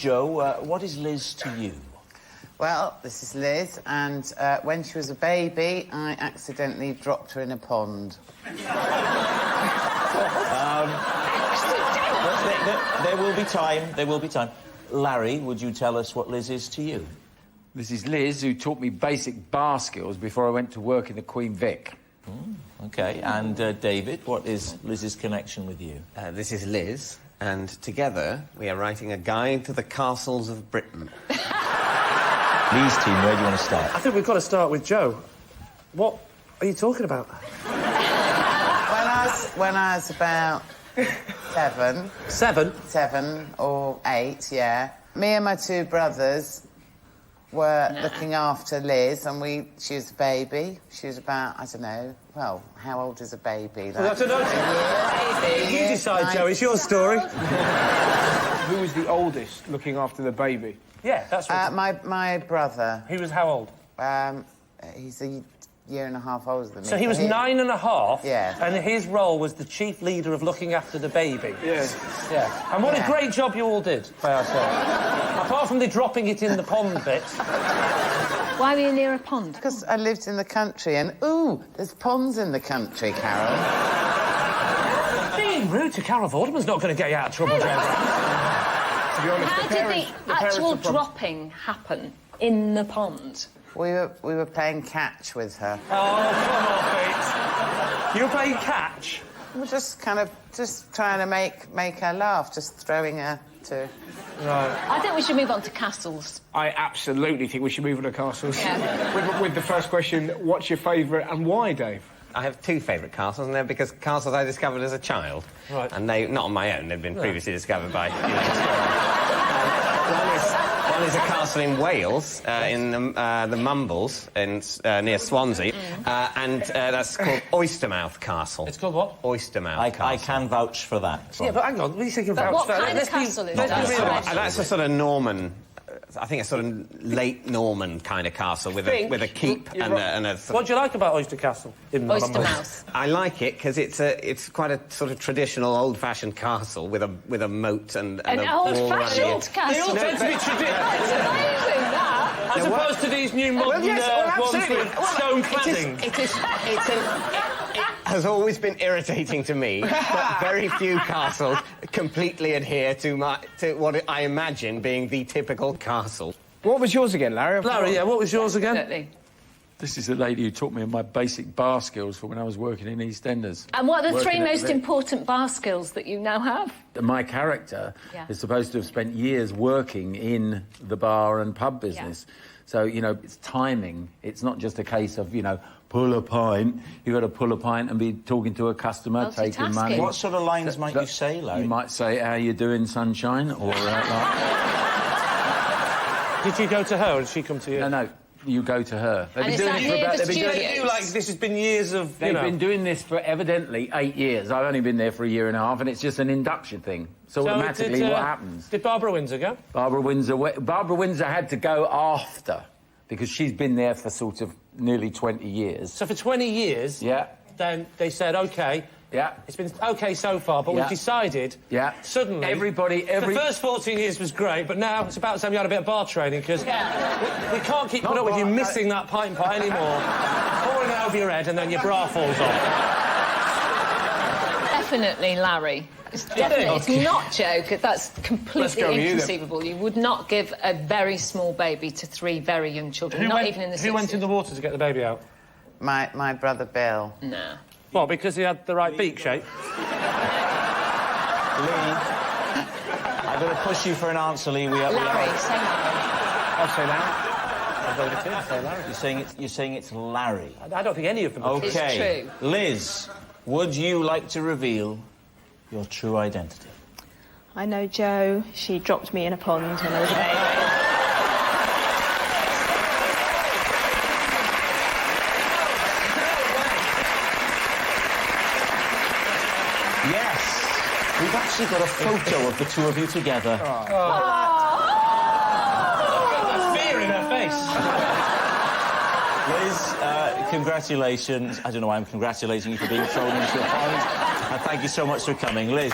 Joe, what is Liz to you? Well, this is Liz, and when she was a baby, I accidentally dropped her in a pond. There will be time. There will be time. Larry, would you tell us what Liz is to you? This is Liz, who taught me basic bar skills before I went to work in the Queen Vic. OK, and David, what is Liz's connection with you? This is Liz, and together we are writing a guide to the castles of Britain. Lee's team, where do you want to start? I think we've got to start with Joe. What are you talking about? When I was about 7. 7? 7 or 8, yeah. Me and my 2 brothers were looking after Liz, and she was a baby. She was about, I don't know, well, how old is a baby? Like, I don't know. You decide, Joe, it's your story. Who was the oldest looking after the baby? Yeah, that's right. My brother. He was how old? He's a year and a half older than me. So he was 9 and a half? Yeah. And his role was the chief leader of looking after the baby? Yes. Yeah. And what a great job you all did, by ourselves. Apart from the dropping it in the pond bit. Why were you near a pond? Because I lived in the country, and, ooh, there's ponds in the country, Carol. Being rude to Carol Vorderman's not going to get you out of trouble, Joe. To be honest, How did the actual dropping happen in the pond? We were playing catch with her. Oh, come on, Pete. You were playing catch? We were just kind of trying to make her laugh, just throwing her to... Right. I think we should move on to castles. I absolutely think we should move on to castles. Yeah. With the first question, what's your favourite and why, Dave? I have 2 favourite castles, and they're because castles I discovered as a child. Right. And they, not on my own, they've been previously discovered by, one is a castle in Wales, in the Mumbles, near Swansea, and that's called Oystermouth Castle. It's called what? Oystermouth Castle. I can vouch for that. Yeah, but hang on, what are you thinking about? What kind of castle is that? That's a sort of Norman... I think a sort of late Norman kind of castle with a keep and a What do you like about Oyster Castle? Oystermouth. I like it because it's quite a sort of traditional, old-fashioned castle with a moat and An a wall around old-fashioned it. castle. They all tend to be traditional. That's amazing, that. As opposed to these new modern ones with stone cladding. It has always been irritating to me that very few castles completely adhere to what I imagine being the typical castle. What was yours again, Larry? Larry, yeah, what was yours again? Definitely. This is the lady who taught me my basic bar skills for when I was working in EastEnders. And what are the 3 Working at most the Vic. important bar skills that you now have? My character is supposed to have spent years working in the bar and pub business. So, you know, it's timing. It's not just a case of, you know, pull a pint. You've got to pull a pint and be talking to a customer, taking money. What sort of lines might you say, Larry? You might say, how you doing, sunshine? Or like... Did you go to her or did she come to you? No, you go to her. And is that here the You like this has been years of. They've been doing this for evidently 8 years. I've only been there for a year and a half, and it's just an induction thing. So automatically, what happens? Did Barbara Windsor go? Barbara Windsor had to go after because she's been there for sort of nearly 20 years. So for 20 years. Yeah. Then they said, OK. Yeah. It's been OK so far, but we've decided. Yeah. Suddenly. The first 14 years was great, but now it's about time you had a bit of bar training because we can't keep putting up with you missing that pint pot anymore. Pouring it over your head and then your bra falls off. Definitely Larry. It's definitely. It's not Joe, 'cause that's completely inconceivable. You would not give a very small baby to 3 very young children, even in the 60s. Who went in the water to get the baby out? My brother Bill. Nah. What, because he had the right beak shape? Lee, I'm going to push you for an answer, Lee. Larry, say Larry. I'll say Larry. I'll vote it in, say Larry. You're saying it's Larry. I don't think any of them are. OK. It's true. Liz, would you like to reveal your true identity? I know Jo. She dropped me in a pond when I was a baby. Yes. We've actually got a photo of the 2 of you together. Fear in her face. Liz, congratulations. I don't know why I'm congratulating you for being thrown into a pond. And thank you so much for coming. Liz.